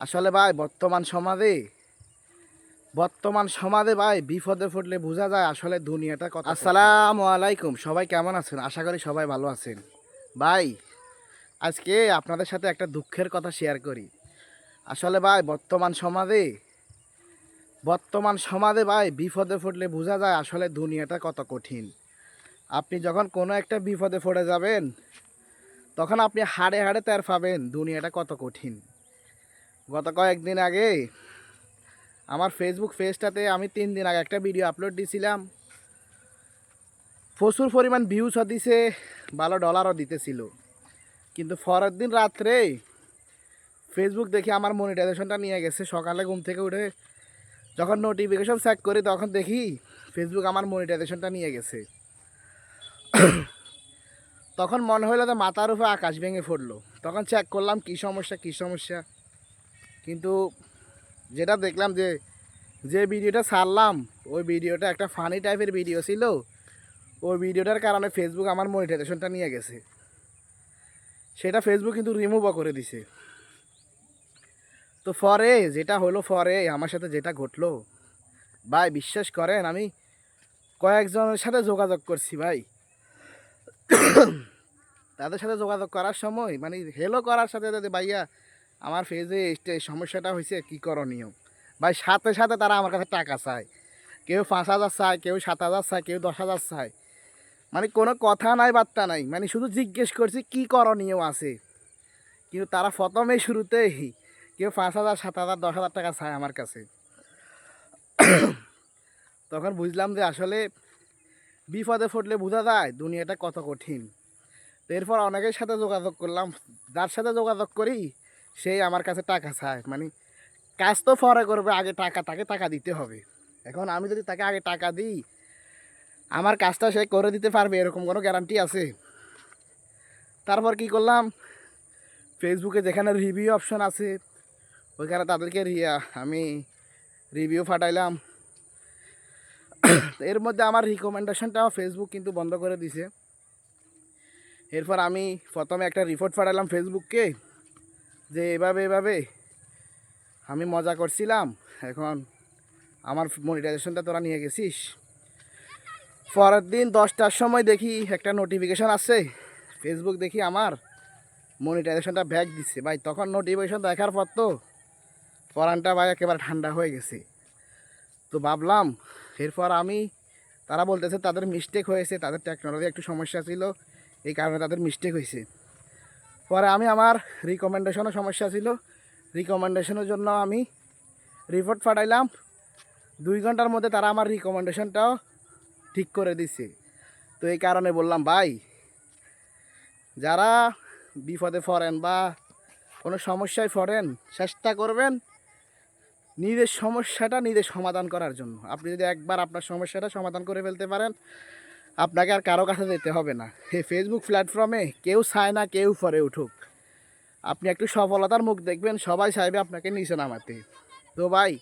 আসলে ভাই বর্তমান সমাজে ভাই বিপদে পড়লে বোঝা যায় আসলে দুনিয়াটা কত। আসসালামু আলাইকুম, সবাই কেমন আছেন? আশা করি সবাই ভালো আছেন। ভাই আজকে আপনাদের সাথে একটা দুঃখের কথা শেয়ার করি। আসলে ভাই বর্তমান সমাজে ভাই বিপদে পড়লে বোঝা যায় আসলে দুনিয়াটা কত কঠিন। আপনি যখন কোনো একটা বিপদে পড়ে যাবেন তখন আপনি হাড়ে হাড়ে টের পাবেন দুনিয়াটা কত কঠিন। গত কয়েকদিন আগে আমার ফেসবুক পেজটাতে আমি 3 দিন আগে একটা ভিডিও আপলোড দিয়েছিলাম। প্রচুর পরিমাণ ভিউজও দিছে, ভালো ডলারও দিতেছিল। কিন্তু পরের দিন রাত্রে ফেসবুক দেখি আমার মনিটাইজেশনটা নিয়ে গেছে। সকালে ঘুম থেকে উঠে যখন নোটিফিকেশন চেক করি তখন দেখি ফেসবুক আমার মনিটাইজেশনটা নিয়ে গেছে। তখন মনে হলো যে মাথার উপরে আকাশ ভেঙে পড়লো। তখন চেক করলাম কী সমস্যা। কিন্তু যেটা দেখলাম যে ভিডিওটা ছাড়লাম ওই ভিডিওটা একটা ফানি টাইপের ভিডিও ছিল। ওই ভিডিওটার কারণে ফেসবুক আমার মনিটাইজেশনটা নিয়ে গেছে। সেটা ফেসবুক কিন্তু রিমুভও করে দিছে। তো পরে আমার সাথে যেটা ঘটলো ভাই, বিশ্বাস করেন আমি কয়েকজনের সাথে যোগাযোগ করছি ভাই। তাদের সাথে যোগাযোগ করার সময় মানে হেলো করার সাথে সাথে ভাইয়া আমার ফেজে এই সমস্যাটা হয়েছে, কী করণীয় ভাই, সাথে সাথে তারা আমার কাছে টাকা চায়। কেউ 5,000 চায়, কেউ 7,000 চায়, কেউ 10,000 চায়। মানে কোনো কথা নাই বার্তা নাই, মানে শুধু জিজ্ঞেস করছি কী করণীয় আছে। কিন্তু তারা শুরুতেই কেউ 5,000, 7,000, 10,000 টাকা চায় আমার কাছে। তখন বুঝলাম যে আসলে বিপদে পড়লে বোঝা যায় দুনিয়াটা কত কঠিন। তো এরপর অনেকের সাথে যোগাযোগ করলাম, যার সাথে যোগাযোগ করি সেই আমার কাছে টাকা চায়। মানে কাজ তো পরে করবে, আগে তাকে টাকা দিতে হবে। এখন আমি যদি তাকে আগে টাকা দিই আমার কাজটা সে করে দিতে পারবে এরকম কোনো গ্যারান্টি আছে? তারপর কি করলাম, ফেসবুকে যেখানে রিভিউ অপশন আছে ওইখানে তাদেরকে আমি রিভিউ পাঠাইলাম। এর মধ্যে আমার রিকমেন্ডেশনটাও ফেসবুক কিন্তু বন্ধ করে দিছে। এরপর আমি প্রথমে একটা রিপোর্ট পাঠালাম ফেসবুককে যে এভাবে আমি মজা করছিলাম, এখন আমার মনিটাইজেশনটা তোরা নিয়ে গেছিস। পরের দিন 10টার সময় দেখি একটা নোটিফিকেশন আসছে, ফেসবুক দেখি আমার মনিটাইজেশনটা ব্যাক দিচ্ছে ভাই। তখন নোটিফিকেশন দেখার পর তো পরানটা ভাই একেবারে ঠান্ডা হয়ে গেছে। তো ভাবলাম এরপর তারা বলতেছে তাদের মিস্টেক হয়েছে, তাদের টেকনোলজি একটু সমস্যা ছিল, এই কারণে তাদের মিস্টেক হয়েছে। পরে আমার রিকমেন্ডেশনও সমস্যা ছিল, রিকমেন্ডেশনের জন্য আমি রিপোর্ট পাঠাইলাম। 2 ঘন্টার মধ্যে তারা আমার রিকমেন্ডেশনটাও ঠিক করে দিছে। তো এই কারণে বললাম ভাই, যারা বিপদে পড়েন বা কোনো সমস্যায় পড়েন চেষ্টা করবেন নিজের সমস্যাটা নিজে সমাধান করার জন্য। আপনি যদি একবার আপনার সমস্যাটা সমাধান করে ফেলতে পারেন আপনাকে আর কারো কাছে যেতে হবে না। এই ফেসবুক প্ল্যাটফর্মে কেউ চায় না কেউ পরে উঠুক। আপনি একটু সফলতার মুখ দেখবেন সবাই চাইবে আপনাকে নিচে নামাতে। তো ভাই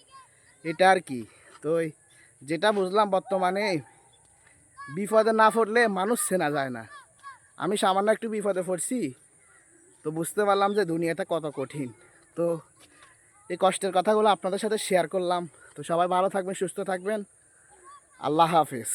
এটা আর কি। তো যেটা বুঝলাম বর্তমানে বিপদে না পড়লে মানুষ চেনা যায় না। আমি সামান্য একটু বিপদে পড়ছি, তো বুঝতে পারলাম যে দুনিয়াটা কত কঠিন। তো এই কষ্টের কথাগুলো আপনাদের সাথে শেয়ার করলাম। তো সবাই ভালো থাকবেন, সুস্থ থাকবেন। আল্লাহ হাফেজ।